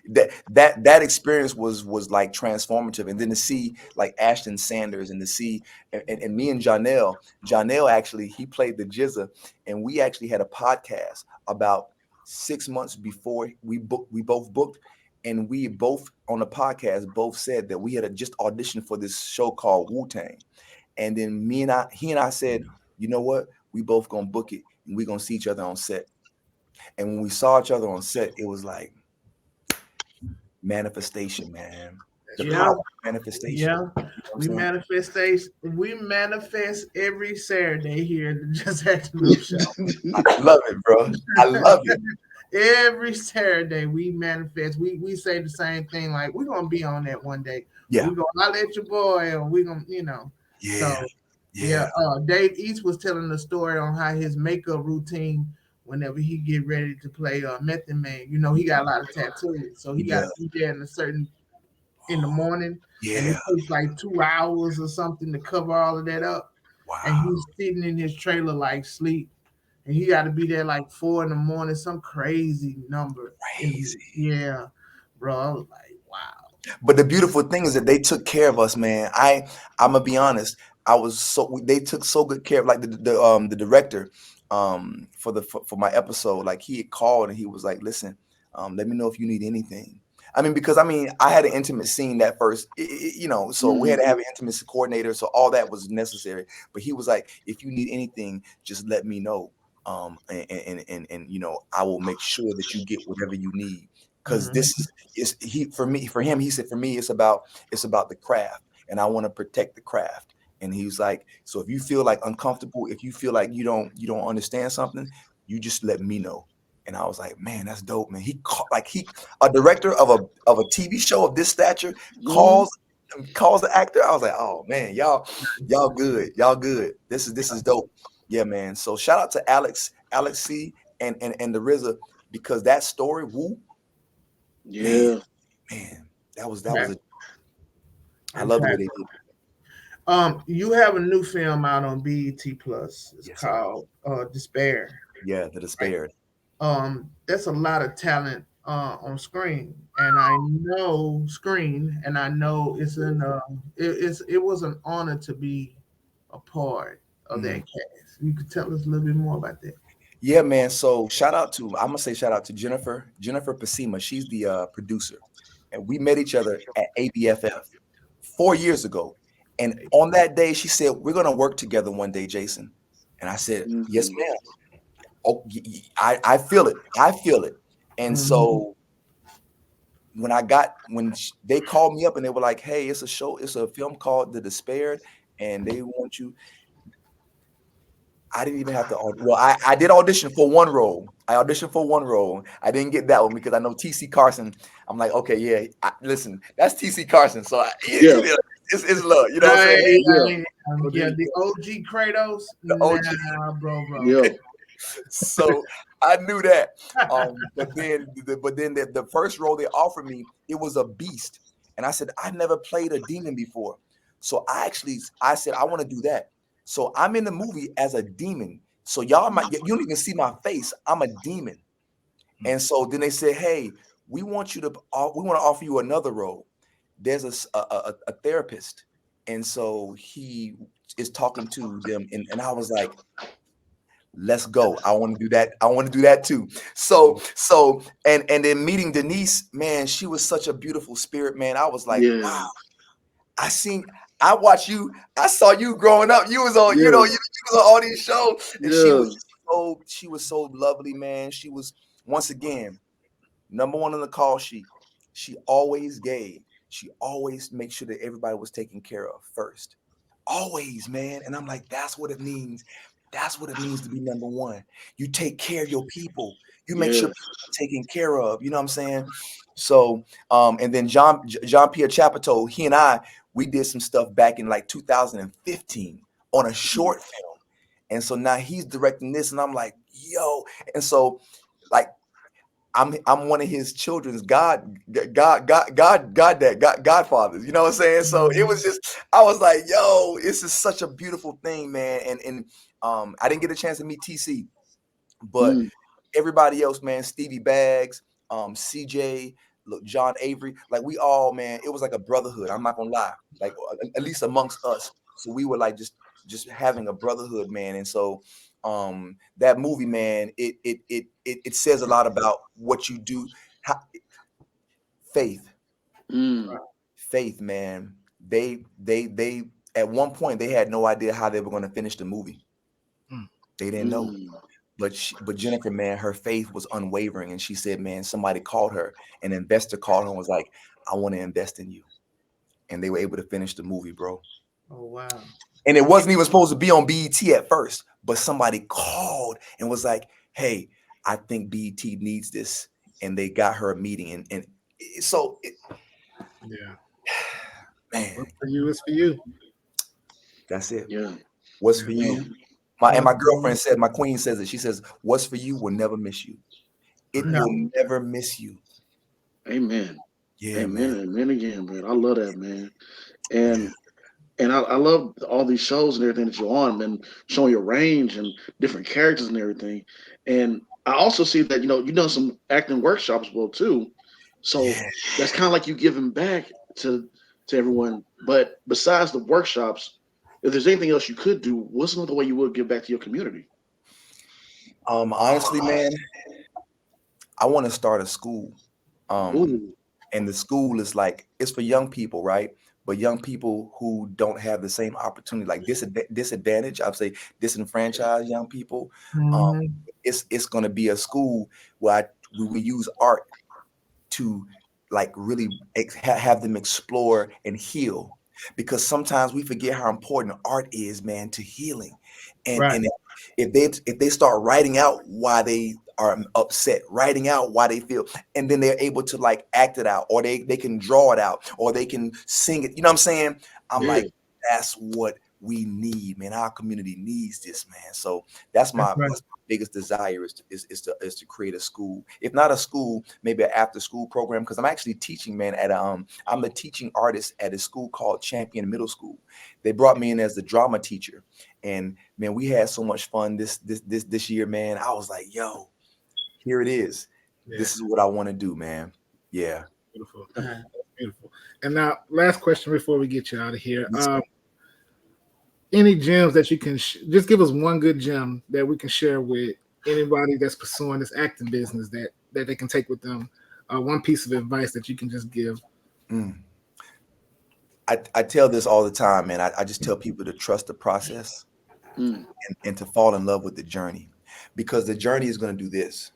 B: that experience was like transformative. And then to see like Ashton Sanders, and to see and me and Janelle actually, he played the Jizza, and we actually had a podcast about 6 months before we both booked, and we both on the podcast both said that we had just auditioned for this show called Wu Tang. And then he and I said, you know what, we both gonna book it, and we gonna see each other on set. And when we saw each other on set, it was like manifestation, man. The
D: Yeah,
B: power of manifestation.
D: yeah.
B: You know what I'm
D: We
B: saying?
D: manifestation. We manifest every Saturday here at the Just Acting Up Show.
B: I love it, bro. I love it.
D: Every Saturday we manifest. We say the same thing, like we're gonna be on that one day.
B: Yeah.
D: We're gonna holler at your boy, or we're gonna,
B: Yeah.
D: So yeah,
B: Yeah.
D: Dave East was telling the story on how his makeup routine whenever he get ready to play Method Man. He got a lot of tattoos, so he
B: He
D: got to
B: does.
D: be there in the morning, and
B: Yeah.
D: it takes like 2 hours or something to cover all of that up. And
B: Wow.
D: he's sitting in his trailer like sleep, and he got to be there like 4 in the morning, some crazy number.
B: Crazy.
D: Yeah, bro. I was like, wow.
B: But the beautiful thing is that they took care of us, man. I'm gonna be honest. They took so good care of, like, the director for my episode. Like, he had called and he was like, listen, let me know if you need anything. I mean, because I had an intimate scene that first, so we had to have an intimacy coordinator, so all that was necessary. But he was like, if you need anything, just let me know. And I will make sure that you get whatever you need. Because
D: Mhm.
B: for him, he said, for me, it's about the craft, and I want to protect the craft. And he was like, so if you feel like uncomfortable, if you feel like you don't understand something, you just let me know. And I was like, man, that's dope, man. A director of a TV show of this stature
A: Mhm.
B: calls the actor. I was like, oh man, y'all good, y'all good. This is dope. Yeah, man. So shout out to Alex C and the RZA, because that story, woo, man,
A: Yeah.
B: man, that was
D: Back-
B: I love the way
D: back.
B: they did it.
D: You have a new film out on BET Plus. It's
B: Yes, sir.
D: called Despair.
B: Yeah, the
D: Right.
B: Despaired.
D: There's a lot of talent on screen, and I know it's it was an honor to be a part of that
B: Mm.
D: cast. You could tell us a little bit more about that.
B: Yeah, man. So I'm gonna say shout out to Jennifer Pasima. She's the producer, and we met each other at ABFF 4 years ago. And on that day, she said, we're gonna work together one day, Jason. And I said, yes,
A: Mhm.
B: ma'am. Oh, I feel it. I feel it. And
D: Mhm.
B: so they called me up and they were like, hey, it's a film called The Despaired, and they want you. I didn't even have to well, I did audition for one role. I auditioned for one role. I didn't get that one because I know TC Carson. I'm like, okay, yeah, listen, that's TC Carson. So
A: Yeah.
B: it's love. You know what I'm saying?
D: Hey,
A: Yeah.
D: yeah, the OG Kratos.
B: The OG.
D: Nah, bro.
A: Yeah.
B: So I knew that. But then the first role they offered me, it was a beast. And I said, I've never played a demon before. So I said, I want to do that. So I'm in the movie as a demon. So you don't even see my face. I'm a demon. And so then they said, hey, we want to offer you another role. There's a therapist. And so he is talking to them. And I was like, let's go. I want to do that. I want to do that too. And then meeting Denise, man, she was such a beautiful spirit, man. I was like, wow.
A: Yeah.
B: I watched you. I saw you growing up. You was on,
A: Yeah.
B: you was on all these shows, and
A: Yeah.
B: she was so lovely, man. She was, once again, number one on the call sheet. She always gave. She always made sure that everybody was taken care of first. Always, man. And I'm like, that's what it means. That's what it means to be number one. You take care of your people. You make sure
A: Yes.
B: people are taken care of. You know what I'm saying? So, and then John Pierre Chapiteau, he and we did some stuff back in like 2015 on a short film. And so now he's directing this, and I'm like, yo. And so, like, I'm one of his children's godfathers. You know what I'm saying? So it was just, I was like, yo, this is such a beautiful thing, man. And I didn't get a chance to meet TC, but
A: Mm.
B: everybody else, man, Stevie Baggs, CJ, look, John Avery, like, we all, man, it was like a brotherhood. I'm not gonna lie, like, at least amongst us. So we were like just having a brotherhood, man. And so that movie, man, it says a lot about what you do. How, faith,
A: Mm.
B: faith, man. They at one point they had no idea how they were going to finish the movie. They didn't know.
A: Mm.
B: But Jennifer, man, her faith was unwavering, and she said, man, somebody called her, an investor called her and was like, I want to invest in you. and they were able to finish the movie, bro.
D: Oh wow.
B: And it wasn't even supposed to be on BET at first, but somebody called and was like, "Hey, I think BET needs this," and they got her a meeting. And so,
C: Yeah.
B: man,
C: What's for you is for you.
B: that's it.
A: Yeah,
B: What's for you?
A: man.
B: My girlfriend said, my queen says it. She says, "What's for you will never miss you. It
D: No.
B: will never miss you."
A: Amen.
B: Yeah,
A: Amen.
B: man.
A: Amen again, man. I love that, man.
B: Yeah.
A: And I love all these shows and everything that you're on, man, showing your range and different characters and everything. And I also see that, you've done some acting workshops well too. So
B: Yeah.
A: that's kind of like you giving back to everyone. But besides the workshops, if there's anything else you could do, what's another way you would give back to your community?
B: Honestly, man, I want to start a school. Um,
A: Ooh,
B: and the school is like, it's for young people, right? But young people who don't have the same opportunity, like disadvantage, I'd say disenfranchised young people. Um,
D: Mhm.
B: it's going to be a school where we use art to like really have them explore and heal, because sometimes we forget how important art is, man, to healing.
D: Right.
B: And if they start writing out why they are upset, writing out why they feel, and then they're able to like act it out, or they can draw it out, or they can sing it, you know what I'm saying? I'm
A: yeah,
B: like, that's what we need, man. Our community needs this, man. So that's
D: That's
B: my
D: right.
B: biggest desire is to create a school. If not a school, maybe an after school program. Because I'm actually teaching, man. I'm a teaching artist at a school called Champion Middle School. They brought me in as the drama teacher, and man, we had so much fun this year, man. I was like, yo, here it is.
C: Yeah.
B: This is what I want to do, man. Yeah.
C: Beautiful.
D: Uh,
C: Beautiful. And now, last question before we get you out of here.
B: Yes, sir.
C: Any gems that you can just give us one good gem that we can share with anybody that's pursuing this acting business that they can take with them. One piece of advice that you can just give.
B: Mm. I tell this all the time, man. I just tell people to trust the process
A: mm,
B: and to fall in love with the journey, because the journey is going to do this.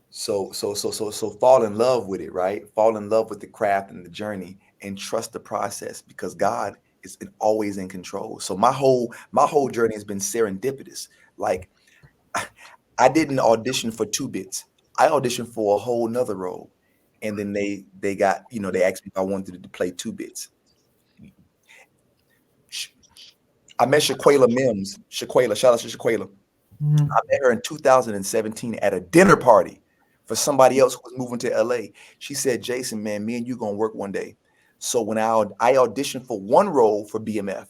B: So fall in love with it, right? Fall in love with the craft and the journey, and trust the process, because God is always in control. So my whole journey has been serendipitous. Like, I didn't audition for two bits. I auditioned for a whole nother role. And then they got, they asked me if I wanted to play two bits. I met Shaquela Mims. Shaquela, shout out to Shaquela.
D: mhm.
B: I met her in 2017 at a dinner party for somebody else who was moving to LA. She said, "Jason, man, me and you gonna work one day." So when I auditioned for one role for BMF,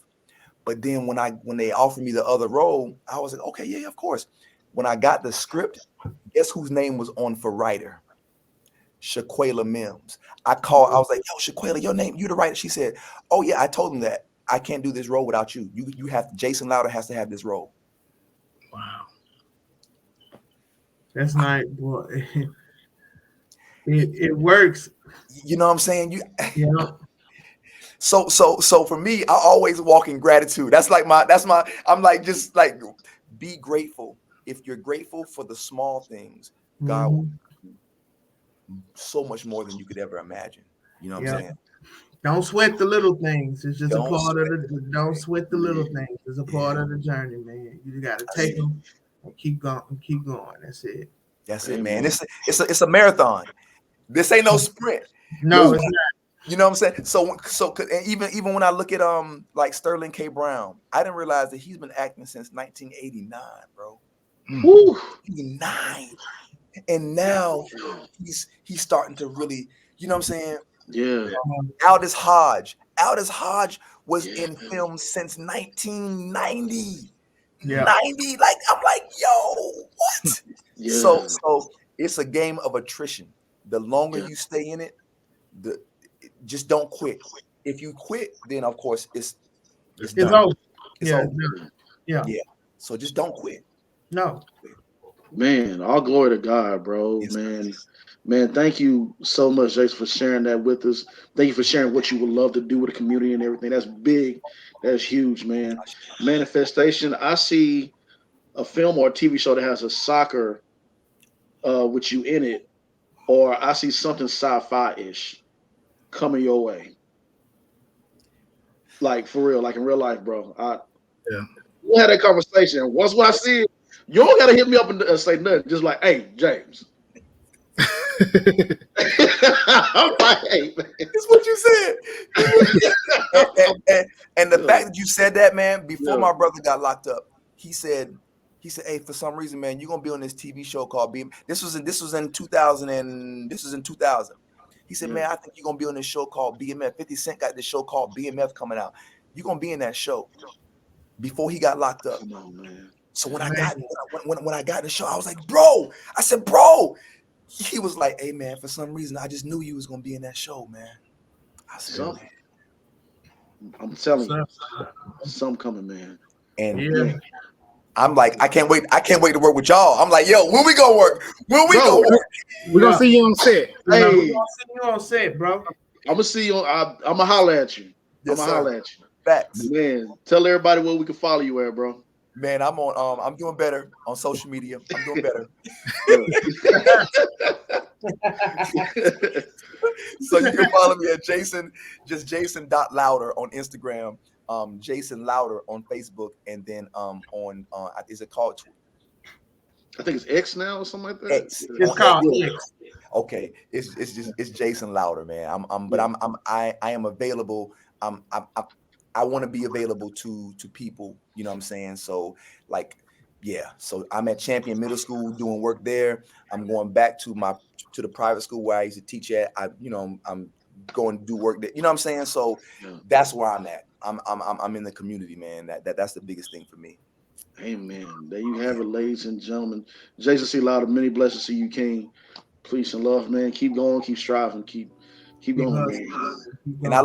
B: but then when they offered me the other role, I was like, okay, yeah, of course. When I got the script, guess whose name was on for writer? Shaquela Mims. I was like, yo, Shaquela, your name, you the writer. She said, "Oh yeah, I told him that I can't do this role without you. You have Jason Louder has to have this role."
C: Wow.
D: That's nice, boy. It works.
B: You know what I'm saying?
D: Yeah.
B: So for me, I always walk in gratitude. That's my I'm like, just like, be grateful. If you're grateful for the small things, God will
D: Mhm.
B: do so much more than you could ever imagine. You know what I'm
D: Yeah.
B: saying?
D: Don't sweat the little things. It's just a
B: Don't
D: part of
B: sweat.
D: the. Don't sweat the little things. It's a
B: Yeah,
D: part of the journey, man. You got to
B: that's
D: take
B: it.
D: them and keep going. And keep going. That's it.
B: That's it, man.
A: amen.
B: It's a marathon. This ain't no sprint.
D: No,
B: This,
D: it's
B: you know what I'm saying? And even when I look at like Sterling K. Brown, I didn't realize that he's been acting since 1989, bro.
A: Woo.
B: 89. And now he's starting to really, you know what I'm saying?
A: Yeah,
D: not.
B: Aldous Hodge. Aldous Hodge was
A: yeah,
B: in film since 1990.
D: Yeah.
B: 90, like, I'm like, yo, what? So
A: yeah,
B: so it's a game of attrition. The longer
A: yeah,
B: you stay in it, the just don't quit. If you quit, then of course it's
D: It's
B: done.
D: over.
B: It's
D: Yeah.
B: over.
D: No, yeah.
B: Yeah. So just don't quit.
D: No.
A: man. All glory to God, bro.
B: Yes, sir.
A: Man. Thank you so much, Jason, for sharing that with us. Thank you for sharing what you would love to do with the community and everything. That's big. That's huge, man. Manifestation. I see a film or a TV show that has a soccer with you in it, or I see something sci-fi ish. coming your way. Like for real, like in real life, bro. We had that conversation. Once when I see it, you don't gotta hit me up and say nothing. Just like, hey, James. I'm like, hey, man.
B: It's what you said. And the fact that you said that, man, before my brother got locked up, he said, hey, for some reason, man, you're gonna be on this TV show called BMF. This was in 2000 and this was in 2000. He said, man, I think you're gonna be on this show called BMF. 50 Cent got this show called BMF coming out. You're gonna be in that show before he got locked up.
A: Come on, man.
B: So when I got in the show, I was like, bro. I said, bro. He was like, hey, man, for some reason, I just knew you was gonna be in that show, man. I said, man.
A: I'm telling you, something coming, man.
B: And I'm like, I can't wait to work with y'all. I'm like, yo, when we gonna work? When we gonna work?
C: We're gonna see you on set.
A: Hey,
D: we're gonna see you on set, bro.
A: I'm gonna see you. I'm gonna holler at you.
B: Yes,
A: I'm gonna holler at you.
B: Facts.
A: Man, tell everybody where we can follow you at, bro.
B: Man, I'm on. I'm doing better on social media. I'm doing better. So you can follow me at Jason.Louder on Instagram, Jason Louder on Facebook, and then on is it called?
A: I think it's X now or something like that.
B: X.
D: It's called X.
B: Okay, it's Jason Louder, man. I am available. I want to be available to people, you know what I'm saying? So like, yeah. So I'm at Champion Middle School doing work there. I'm going back to the private school where I used to teach at. I'm going to do work there. You know what I'm saying? So that's where I'm at. I'm in the community, man. That's the biggest thing for me.
A: Amen. There you have it, ladies and gentlemen. Jason C. Louder, many blessings to you, King. Peace and love, man. Keep going, keep striving, keep going, man.
B: And I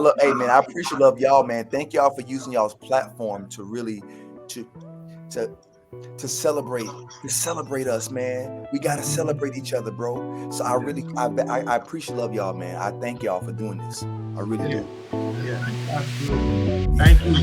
B: appreciate y'all, man. Thank y'all for using y'all's platform to really to celebrate us, man. We gotta celebrate each other, bro. So I appreciate y'all, man. I thank y'all for doing this. I really do.
D: Yeah, absolutely. Thank you.